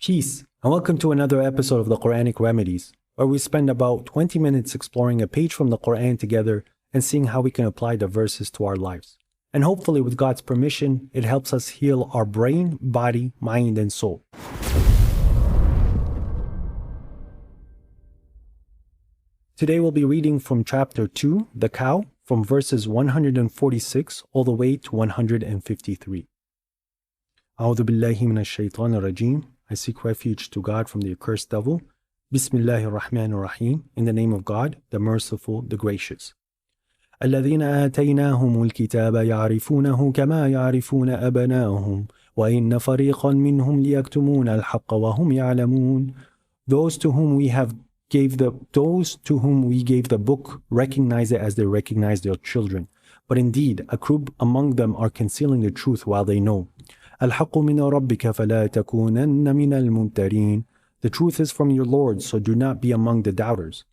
Peace, and welcome to another episode of the Quranic Remedies, where we spend about 20 minutes exploring a page from the Quran together and seeing how we can apply the verses to our lives. And hopefully, with God's permission, it helps us heal our brain, body, mind, and soul. Today we'll be reading from chapter 2, The Cow, from verses 146 all the way to 153. A'udhu billahi minash shaitanir rajim. I seek refuge to God from the accursed devil. Bismillahir Rahmanir Rahim. In the name of God, the Merciful, the Gracious. الذين آتيناهم الكتاب يعرفونه كما يعرفون أبناءهم وإن فريقا منهم ليكتمون الحق وهم يعلمون. Those to whom we gave the book recognize it as they recognize their children. But indeed, a group among them are concealing the truth while they know. الحق من ربك فلا تكونن من الممترين. The truth is from your Lord, so do not be among the doubters.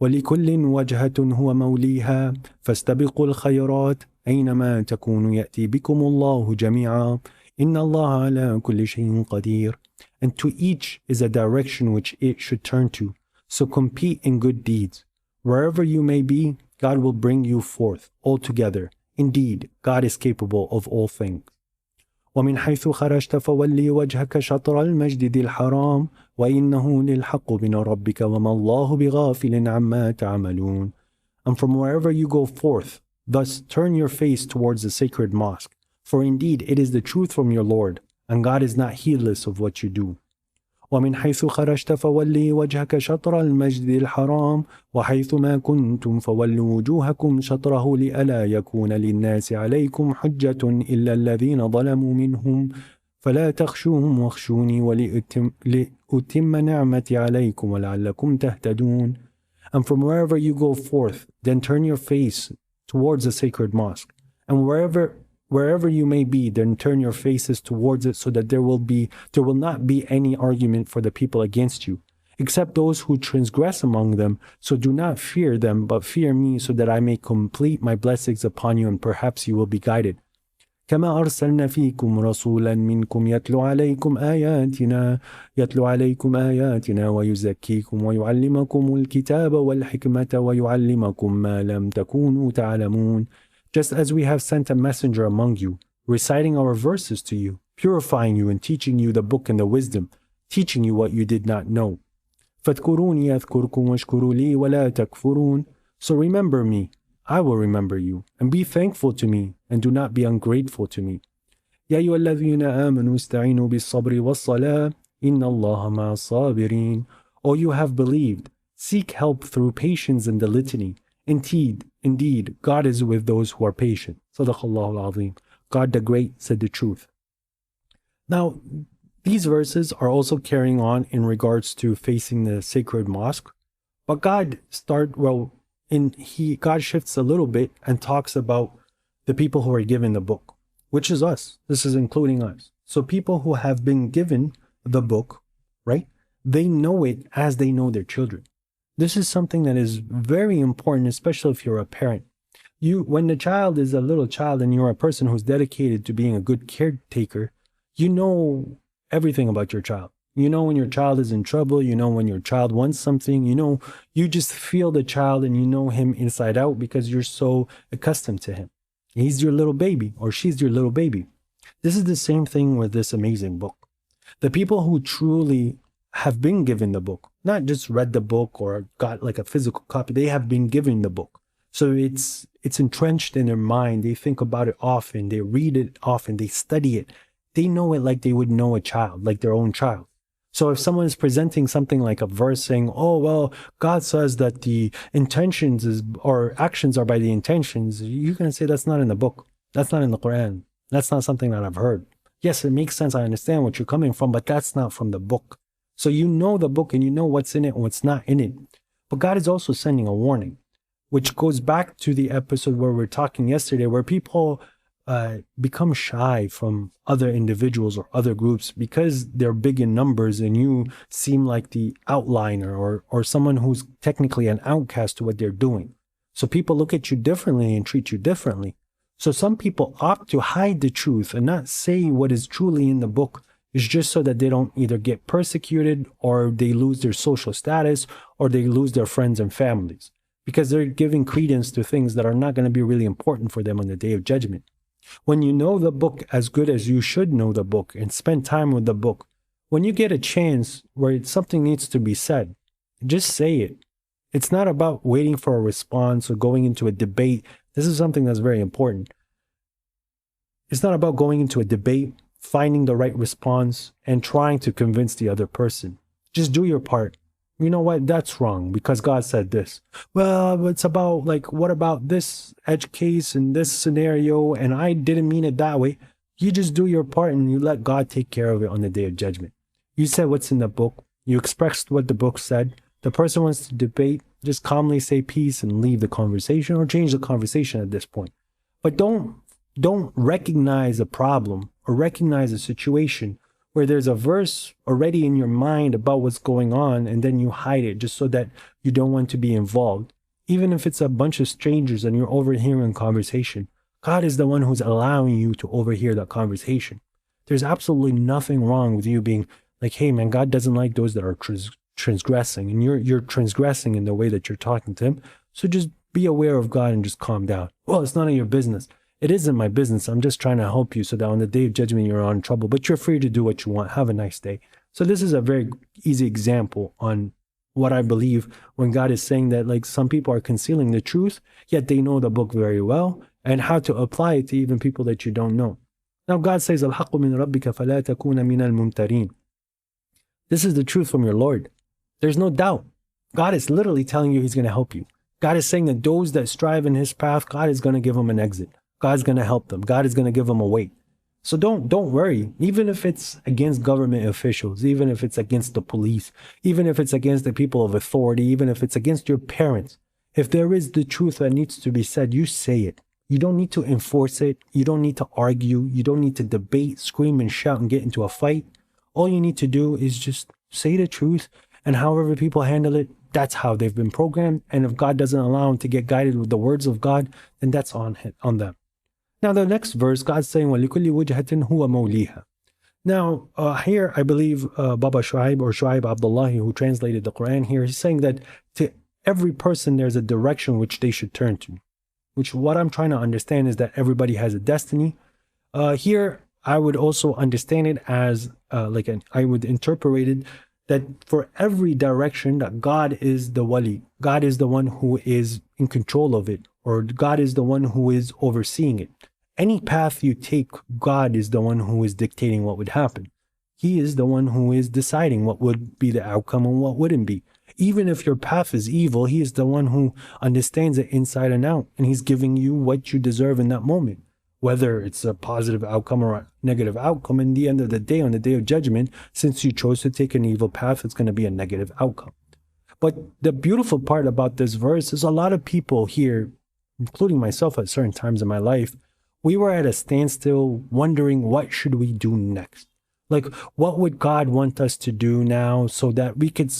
ولكل وجهة هو موليها فاستبقوا الخيرات أينما تكونوا يأتي بكم الله جميعا إن الله على كل شيء قدير. And to each is a direction which it should turn to. So compete in good deeds. Wherever you may be, God will bring you forth altogether. Indeed, God is capable of all things. ومن حيث خرجت فولي وجهك شطر المسجد الحرام وإنه للحق من ربك وما الله بغافل عما تعملون. And from wherever you go forth, thus turn your face towards the sacred mosque. For indeed it is the truth from your Lord, and God is not heedless of what you do. ومن حيث خرجت فولي وجهك شطر المسجد الحرام وحيث ما كنتم فولوا وجوهكم شطره لئلا يكون للناس عليكم حجة إلا الذين ظلموا منهم فلا تخشوهم واخشوني ولأتم نعمتي عليكم ولعلكم تهتدون. And from wherever you go forth, then turn your face towards the sacred mosque, and wherever you may be, then turn your faces towards it, so that there will not be any argument for the people against you, except those who transgress among them. So do not fear them, but fear me, so that I may complete my blessings upon you, and perhaps you will be guided. كما أرسلنا فيكم رسولا منكم يتلو عليكم آياتنا ويزكيكم ويعلمكم الكتاب والحكمة ويعلمكم ما لم تكونوا تعلمون. Just as we have sent a messenger among you, reciting our verses to you, purifying you and teaching you the book and the wisdom, teaching you what you did not know. فاذكروني أذكركم واشكروا لي ولا تكفرون. So remember me, I will remember you, and be thankful to me, and do not be ungrateful to me. يا أيها الذين آمنوا استعينوا بالصبر والصلاة إن الله مع الصابرين. O you have believed, seek help through patience and the litany. Indeed, God is with those who are patient. Sadaqallahu al-Azim. God the Great said the truth. Now, these verses are also carrying on in regards to facing the sacred mosque. But God shifts a little bit and talks about the people who are given the book, which is us. This is including us. So people who have been given the book, right? They know it as they know their children. This is something that is very important, especially if you're a parent. When the child is a little child and you're a person who's dedicated to being a good caretaker, you know everything about your child. You know when your child is in trouble, you know when your child wants something, you just feel the child and you know him inside out because you're so accustomed to him. He's your little baby, or she's your little baby. This is the same thing with this amazing book. The people who truly have been given the book, not just read the book or got like a physical copy, they have been given the book. So it's entrenched in their mind. They think about it often, they read it often, they study it. They know it like they would know a child, like their own child. So if someone is presenting something like a verse saying, oh, well, God says that the or actions are by the intentions, you're going to say that's not in the book. That's not in the Quran. That's not something that I've heard. Yes, it makes sense. I understand what you're coming from, but that's not from the book. So you know the book and you know what's in it and what's not in it. But God is also sending a warning, which goes back to the episode where we were talking yesterday, where people become shy from other individuals or other groups because they're big in numbers and you seem like the outliner or someone who's technically an outcast to what they're doing. So people look at you differently and treat you differently. So some people opt to hide the truth and not say what is truly in the book It's just so that they don't either get persecuted or they lose their social status or they lose their friends and families, because they're giving credence to things that are not going to be really important for them on the day of judgment. When you know the book as good as you should know the book and spend time with the book, when you get a chance where something needs to be said, just say it. It's not about waiting for a response or going into a debate. This is something that's very important. It's not about going into a debate, finding the right response, and trying to convince the other person. Just do your part. You know what? That's wrong because God said this. Well, it's about like, what about this edge case and this scenario? And I didn't mean it that way. You just do your part and you let God take care of it on the day of judgment. You said what's in the book. You expressed what the book said. The person wants to debate, just calmly say peace and leave the conversation or change the conversation at this point. But don't recognize a problem or recognize a situation where there's a verse already in your mind about what's going on, and then you hide it just so that you don't want to be involved. Even if it's a bunch of strangers and you're overhearing a conversation, God is the one who's allowing you to overhear that conversation. There's absolutely nothing wrong with you being like, hey man, God doesn't like those that are transgressing, and you're transgressing in the way that you're talking to him. So just be aware of God and just calm down. Well, it's none of your business. It isn't my business. I'm just trying to help you so that on the day of judgment, you're on trouble, but you're free to do what you want. Have a nice day. So this is a very easy example on what I believe when God is saying that like some people are concealing the truth, yet they know the book very well and how to apply it to even people that you don't know. Now God says, الْحَقُّ مِنْ رَبِّكَ فَلَا تَكُونَ مِنَ الْمُمْتَرِينَ. This is the truth from your Lord. There's no doubt. God is literally telling you he's going to help you. God is saying that those that strive in his path, God is going to give them an exit. God's going to help them. God is going to give them a way. So don't worry, even if it's against government officials, even if it's against the police, even if it's against the people of authority, even if it's against your parents. If there is the truth that needs to be said, you say it. You don't need to enforce it. You don't need to argue. You don't need to debate, scream and shout and get into a fight. All you need to do is just say the truth, and however people handle it, that's how they've been programmed. And if God doesn't allow them to get guided with the words of God, then that's on them. Now, the next verse, God's saying, وَلِكُلِّ وُجْهَةٍ هُوَ مَوْلِيهَا. Now, here, I believe Baba Shuaib or Shuaib Abdullahi, who translated the Quran here, he's saying that to every person, there's a direction which they should turn to. Which what I'm trying to understand is that everybody has a destiny. Here, I would also understand it as, I would interpret it that for every direction that God is the wali, God is the one who is in control of it, or God is the one who is overseeing it. Any path you take, God is the one who is dictating what would happen. He is the one who is deciding what would be the outcome and what wouldn't be. Even if your path is evil, he is the one who understands it inside and out, and he's giving you what you deserve in that moment. Whether it's a positive outcome or a negative outcome, in the end of the day, on the day of judgment, since you chose to take an evil path, it's going to be a negative outcome. But the beautiful part about this verse is a lot of people here, including myself at certain times in my life, we were at a standstill wondering what should we do next? Like, what would God want us to do now so that we could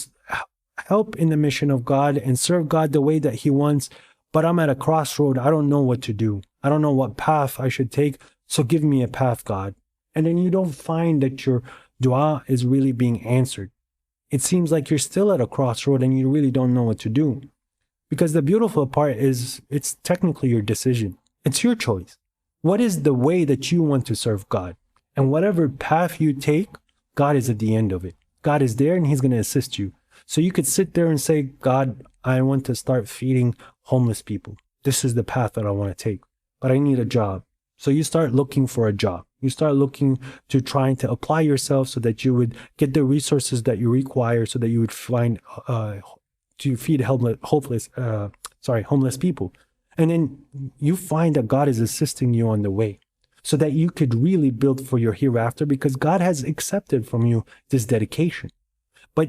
help in the mission of God and serve God the way that he wants? But I'm at a crossroad. I don't know what to do. I don't know what path I should take. So give me a path, God. And then you don't find that your dua is really being answered. It seems like you're still at a crossroad and you really don't know what to do. Because the beautiful part is it's technically your decision. It's your choice. What is the way that you want to serve God? And whatever path you take, God is at the end of it. God is there and he's going to assist you. So you could sit there and say, God, I want to start feeding homeless people. This is the path that I want to take. But I need a job. So you start looking for a job. You start looking to trying to apply yourself so that you would get the resources that you require so that you would find to feed homeless people. And then you find that God is assisting you on the way so that you could really build for your hereafter because God has accepted from you this dedication. But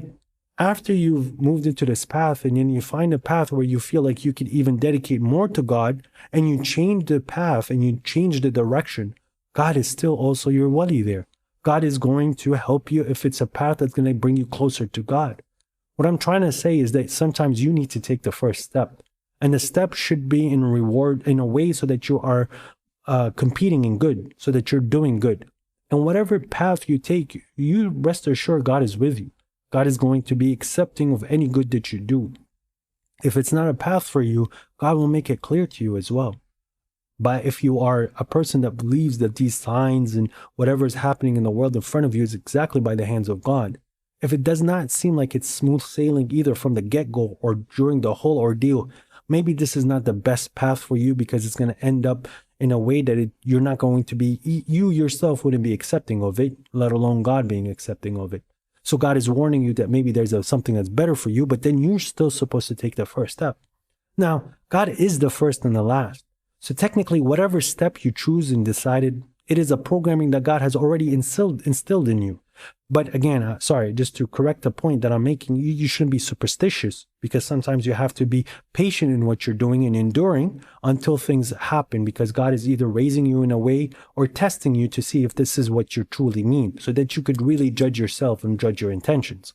after you've moved into this path and then you find a path where you feel like you could even dedicate more to God and you change the path and you change the direction, God is still also your wali there. God is going to help you if it's a path that's going to bring you closer to God. What I'm trying to say is that sometimes you need to take the first step. And the step should be in reward in a way so that you are competing in good, so that you're doing good. And whatever path you take, you rest assured God is with you. God is going to be accepting of any good that you do. If it's not a path for you, God will make it clear to you as well. But if you are a person that believes that these signs and whatever is happening in the world in front of you is exactly by the hands of God, if it does not seem like it's smooth sailing either from the get-go or during the whole ordeal, maybe this is not the best path for you, because it's going to end up in a way that you're not going to be, you yourself wouldn't be accepting of it, let alone God being accepting of it. So God is warning you that maybe there's something that's better for you, but then you're still supposed to take the first step. Now, God is the first and the last. So technically, whatever step you choose and decided, it is a programming that God has already instilled in you. But again, sorry, just to correct the point that I'm making, you shouldn't be superstitious, because sometimes you have to be patient in what you're doing and enduring until things happen, because God is either raising you in a way or testing you to see if this is what you truly need, so that you could really judge yourself and judge your intentions.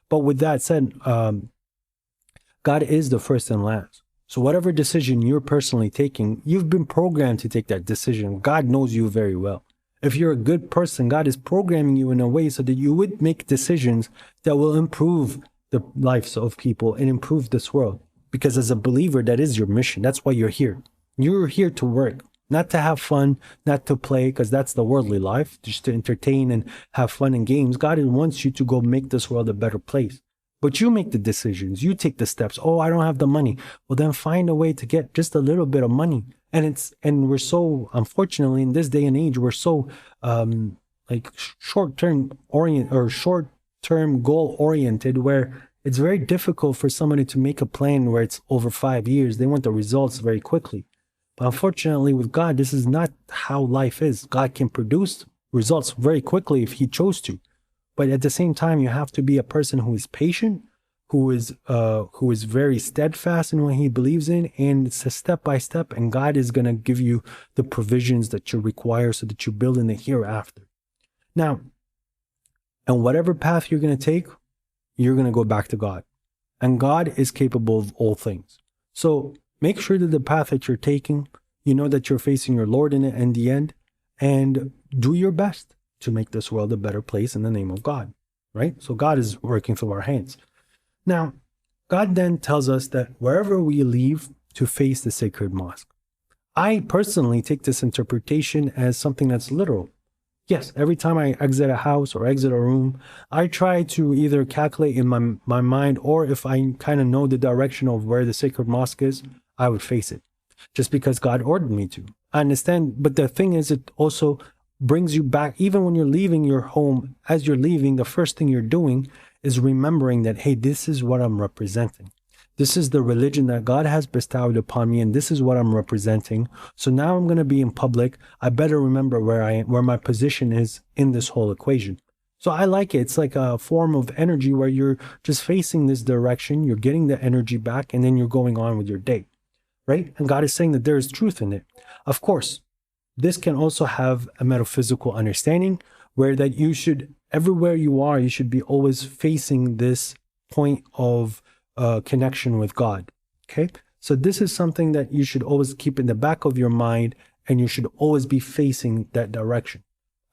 But with that said, God is the first and last. So whatever decision you're personally taking, you've been programmed to take that decision. God knows you very well. If you're a good person, God is programming you in a way so that you would make decisions that will improve the lives of people and improve this world. Because as a believer, that is your mission. That's why you're here. You're here to work, not to have fun, not to play, because that's the worldly life, just to entertain and have fun and games. God wants you to go make this world a better place. But you make the decisions, you take the steps. Oh, I don't have the money. Well, then find a way to get just a little bit of money. And we're so, unfortunately, in this day and age, we're so short-term goal oriented, where it's very difficult for somebody to make a plan where it's over 5 years. They want the results very quickly. But unfortunately, with God, this is not how life is. God can produce results very quickly if he chose to. But at the same time, you have to be a person who is patient, who is very steadfast in what he believes in, and it's a step by step, and God is going to give you the provisions that you require so that you build in the hereafter. Now, and whatever path you're going to take, you're going to go back to God. And God is capable of all things. So make sure that the path that you're taking, you know that you're facing your Lord in it in the end, and do your best to make this world a better place in the name of God, right? So God is working through our hands. Now, God then tells us that wherever we leave, to face the sacred mosque. I personally take this interpretation as something that's literal. Yes, every time I exit a house or exit a room, I try to either calculate in my mind, or if I kind of know the direction of where the sacred mosque is, I would face it, just because God ordered me to. I understand, but the thing is, it also brings you back. Even when you're leaving your home, as you're leaving, the first thing you're doing is remembering that, hey, this is what I'm representing. This is the religion that God has bestowed upon me, and this is what I'm representing. So now I'm going to be in public. I better remember where my position is in this whole equation. So I like it. It's like a form of energy where you're just facing this direction, you're getting the energy back, and then you're going on with your day, right? And God is saying that there is truth in it. Of course, this can also have a metaphysical understanding, where that you should, everywhere you are, you should be always facing this point of connection with God. Okay, so this is something that you should always keep in the back of your mind, and you should always be facing that direction.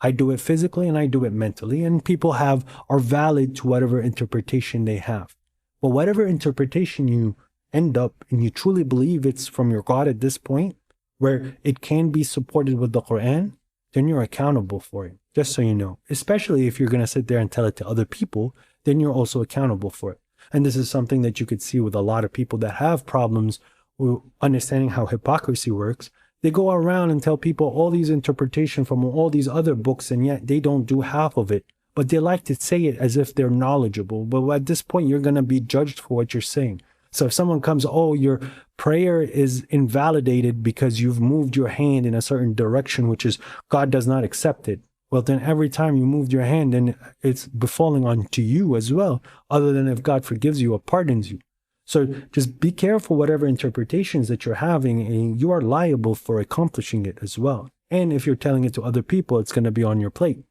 I do it physically and I do it mentally, and people are valid to whatever interpretation they have. But whatever interpretation you end up and you truly believe it's from your God at this point, where it can be supported with the Quran, then you're accountable for it, just so you know. Especially if you're going to sit there and tell it to other people, then you're also accountable for it. And this is something that you could see with a lot of people that have problems with understanding how hypocrisy works. They go around and tell people all these interpretations from all these other books, and yet they don't do half of it. But they like to say it as if they're knowledgeable. But at this point, you're going to be judged for what you're saying. So if someone comes, oh, your prayer is invalidated because you've moved your hand in a certain direction, which is God does not accept it. Well, then every time you moved your hand, then it's befalling onto you as well, other than if God forgives you or pardons you. So just be careful whatever interpretations that you're having, and you are liable for accomplishing it as well. And if you're telling it to other people, it's going to be on your plate.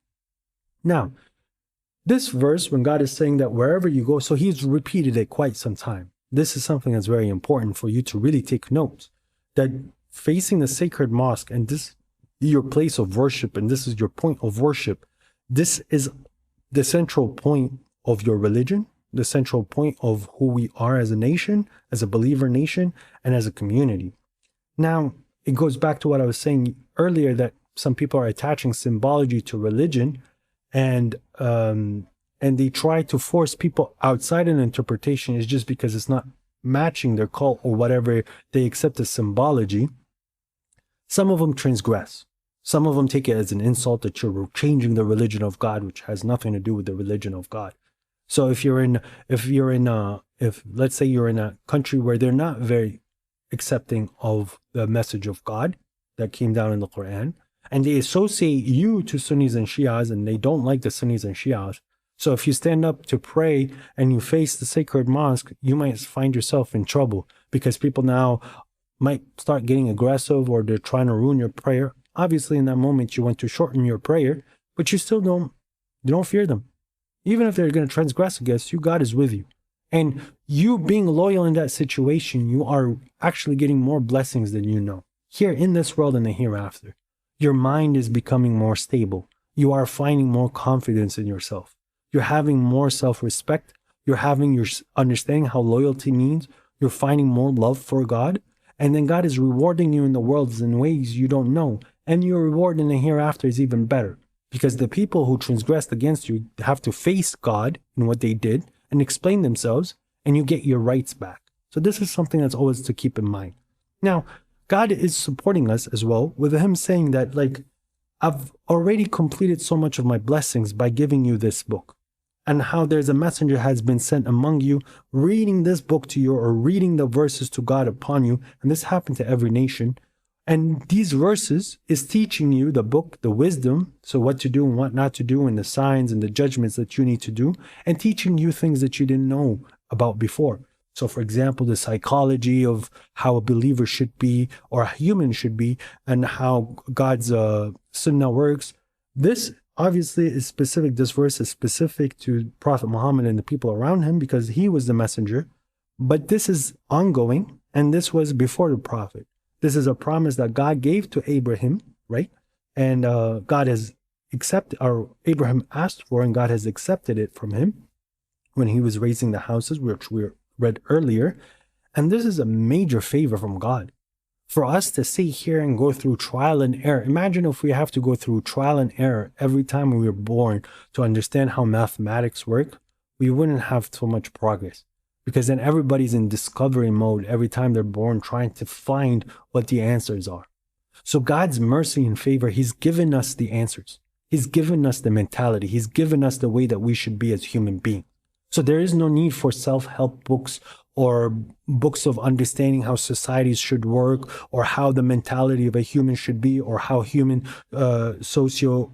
Now, this verse, when God is saying that wherever you go, so he's repeated it quite some time. This is something that's very important for you to really take note, that facing the sacred mosque, and this your place of worship and this is your point of worship, this is the central point of your religion, the central point of who we are as a nation, as a believer nation, and as a community. Now, it goes back to what I was saying earlier, that some people are attaching symbology to religion, and they try to force people outside an interpretation is just because it's not matching their cult or whatever they accept as symbology. Some of them transgress. Some of them take it as an insult that you're changing the religion of God, which has nothing to do with the religion of God. So if let's say you're in a country where they're not very accepting of the message of God that came down in the Quran, and they associate you to Sunnis and Shias, and they don't like the Sunnis and Shias. So if you stand up to pray and you face the sacred mosque, you might find yourself in trouble because people now might start getting aggressive, or they're trying to ruin your prayer. Obviously, in that moment, you want to shorten your prayer, but you still don't fear them. Even if they're going to transgress against you, God is with you. And you being loyal in that situation, you are actually getting more blessings than you know. Here in this world and the hereafter, your mind is becoming more stable. You are finding more confidence in yourself. You're having more self-respect. You're having your understanding how loyalty means. You're finding more love for God. And then God is rewarding you in the world in ways you don't know. And your reward in the hereafter is even better. Because the people who transgressed against you have to face God in what they did and explain themselves, and you get your rights back. So this is something that's always to keep in mind. Now, God is supporting us as well with him saying that, like, I've already completed so much of my blessings by giving you this book. And how there's a messenger has been sent among you, reading this book to you, or reading the verses to God upon you. And this happened to every nation. And these verses is teaching you the book, the wisdom, so what to do and what not to do, and the signs and the judgments that you need to do, and teaching you things that you didn't know about before. So for example, the psychology of how a believer should be, or a human should be, and how God's sunnah works. This obviously is specific, this verse is specific to Prophet Muhammad and the people around him because he was the messenger. But this is ongoing, and this was before the Prophet. This is a promise that God gave to Abraham, right? And God has accepted, or Abraham asked for, and God has accepted it from him when he was raising the houses, which we read earlier. And this is a major favor from God. For us to sit here and go through trial and error. Imagine if we have to go through trial and error every time we were born to understand how mathematics work. We wouldn't have so much progress. Because then everybody's in discovery mode every time they're born, trying to find what the answers are. So God's mercy and favor, he's given us the answers. He's given us the mentality. He's given us the way that we should be as human beings. So there is no need for self-help books or books of understanding how societies should work, or how the mentality of a human should be, or how human socio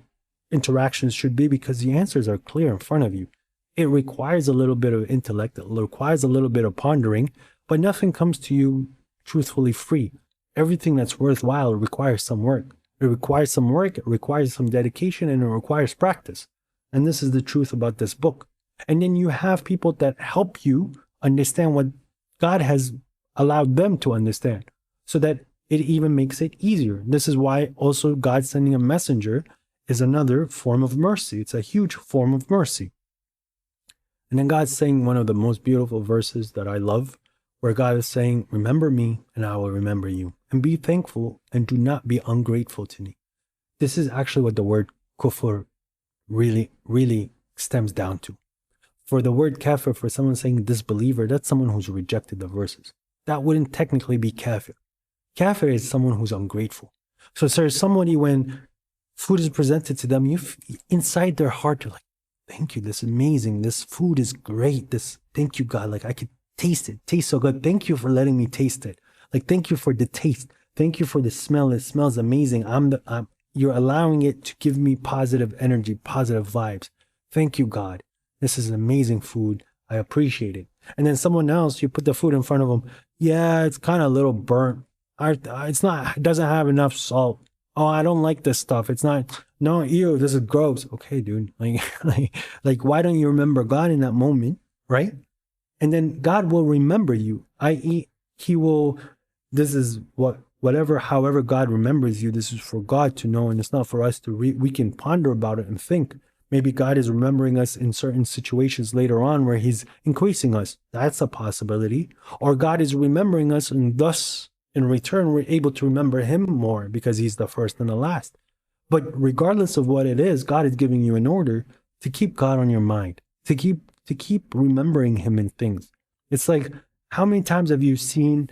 interactions should be, because the answers are clear in front of you. It requires a little bit of intellect, it requires a little bit of pondering, but nothing comes to you truthfully free. Everything that's worthwhile requires some work. It requires some work, it requires some dedication, and it requires practice. And this is the truth about this book. And then you have people that help you understand what God has allowed them to understand, so that it even makes it easier. This is why also God sending a messenger is another form of mercy. It's a huge form of mercy. And then God's saying one of the most beautiful verses that I love, where God is saying, remember me and I will remember you, and be thankful and do not be ungrateful to me. This is actually what the word kufr really stems down to. For the word kafir, for someone saying disbeliever, that's someone who's rejected the verses. That wouldn't technically be kafir. Kafir is someone who's ungrateful. So there's somebody, when food is presented to them, inside their heart, they're like, thank you, this is amazing, this food is great, thank you God, like I could taste it, tastes so good, thank you for letting me taste it, like thank you for the taste, thank you for the smell, it smells amazing, you're allowing it to give me positive energy, positive vibes, thank you God. This is amazing food. I appreciate it. And then someone else, you put the food in front of them. Yeah, it's kind of a little burnt. It doesn't have enough salt. Oh, I don't like this stuff. It's not, no, ew, this is gross. Okay, dude. Like, why don't you remember God in that moment, right? And then God will remember you, i.e., he will, this is what however God remembers you, this is for God to know, and it's not for us to we can ponder about it and think. Maybe God is remembering us in certain situations later on where he's increasing us. That's a possibility. Or God is remembering us, and thus in return we're able to remember him more because he's the first and the last. But regardless of what it is, God is giving you an order to keep God on your mind, to keep remembering him in things. It's like, how many times have you seen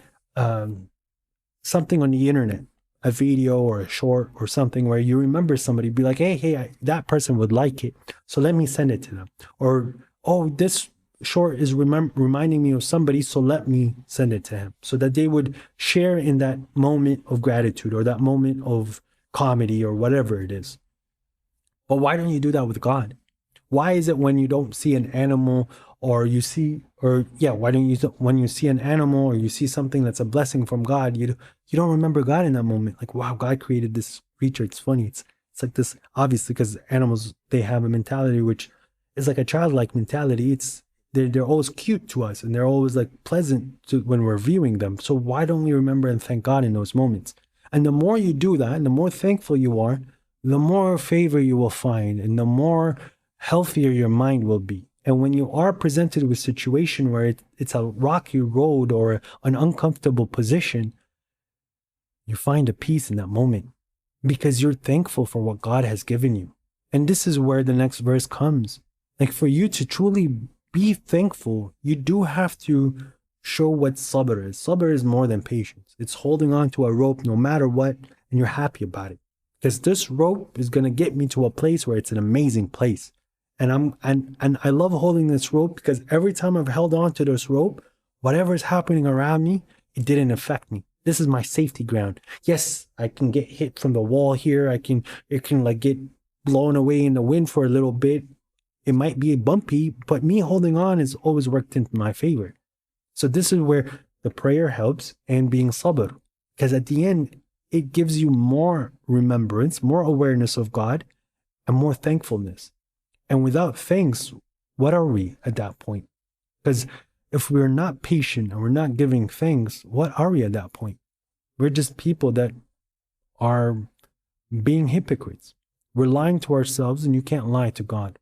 something on the internet, a video or a short or something where you remember somebody, be like, hey, that person would like it, so let me send it to them. Or, oh, this short is reminding me of somebody, so let me send it to him, so that they would share in that moment of gratitude or that moment of comedy or whatever it is. But why don't you do that with God? Why is it when you don't see an animal or you see, why don't you, when you see an animal or you see something that's a blessing from God, you don't remember God in that moment? Like, wow, God created this creature. It's funny. It's like this, obviously, because animals, they have a mentality which is like a childlike mentality. They're always cute to us, and they're always like pleasant to when we're viewing them. So why don't we remember and thank God in those moments? And the more you do that, and the more thankful you are, the more favor you will find, and the more healthier your mind will be. And when you are presented with a situation where it's a rocky road or an uncomfortable position, you find a peace in that moment because you're thankful for what God has given you. And this is where the next verse comes. Like, for you to truly be thankful, you do have to show what sabr is. Sabr is more than patience. It's holding on to a rope no matter what, and you're happy about it. Because this rope is going to get me to a place where it's an amazing place. And I love holding this rope because every time I've held on to this rope, whatever is happening around me, it didn't affect me. This is my safety ground. Yes, I can get hit from the wall here. It can like get blown away in the wind for a little bit. It might be bumpy, but me holding on has always worked in my favor. So this is where the prayer helps, and being sabr, because at the end, it gives you more remembrance, more awareness of God, and more thankfulness. And without thanks, what are we at that point? Because if we're not patient and we're not giving thanks, what are we at that point? We're just people that are being hypocrites. We're lying to ourselves, and you can't lie to God.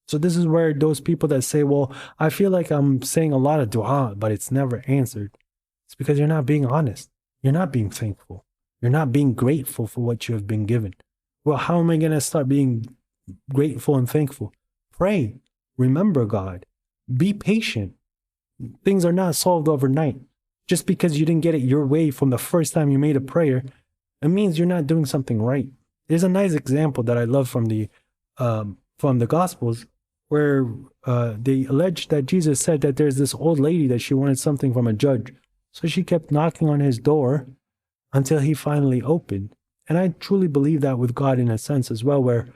So this is where those people that say, well, I feel like I'm saying a lot of dua, but it's never answered. It's because you're not being honest. You're not being thankful. You're not being grateful for what you have been given. Well, how am I going to start being grateful and thankful? Pray. Remember God. Be patient. Things are not solved overnight. Just because you didn't get it your way from the first time you made a prayer, it means you're not doing something right. There's a nice example that I love from the Gospels, where they allege that Jesus said that there's this old lady that she wanted something from a judge. So she kept knocking on his door until he finally opened. And I truly believe that with God in a sense as well, where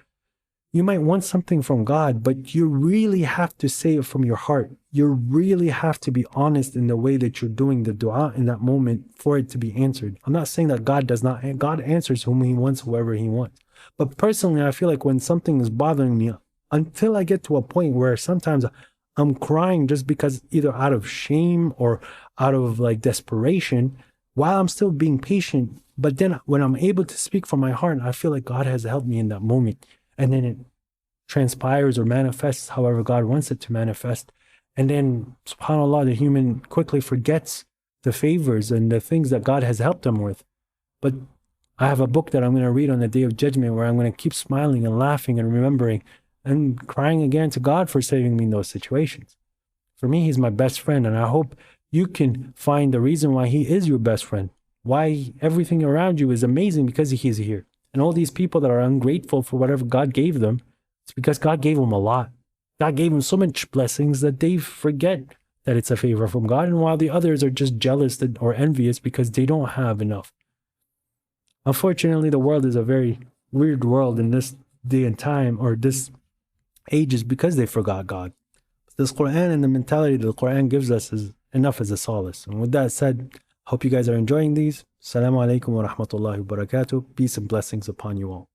you might want something from God, but you really have to say it from your heart. You really have to be honest in the way that you're doing the dua in that moment for it to be answered. I'm not saying that God answers whom he wants, whoever he wants. But personally, I feel like when something is bothering me, until I get to a point where sometimes I'm crying just because either out of shame or out of like desperation, while I'm still being patient. But then when I'm able to speak from my heart, I feel like God has helped me in that moment. And then it transpires or manifests however God wants it to manifest. And then, subhanAllah, the human quickly forgets the favors and the things that God has helped them with. But I have a book that I'm going to read on the Day of Judgment where I'm going to keep smiling and laughing and remembering and crying again to God for saving me in those situations. For me, he's my best friend, and I hope you can find the reason why he is your best friend, why everything around you is amazing because he's here. And all these people that are ungrateful for whatever God gave them, it's because God gave them a lot. God gave them so much blessings that they forget that it's a favor from God, and while the others are just jealous or envious because they don't have enough. Unfortunately, the world is a very weird world in this day and time, or this age, is because they forgot God. This Quran and the mentality that the Quran gives us is enough as a solace. And with that said, hope you guys are enjoying these. Assalamu alaikum wa rahmatullahi wa barakatuh. Peace and blessings upon you all.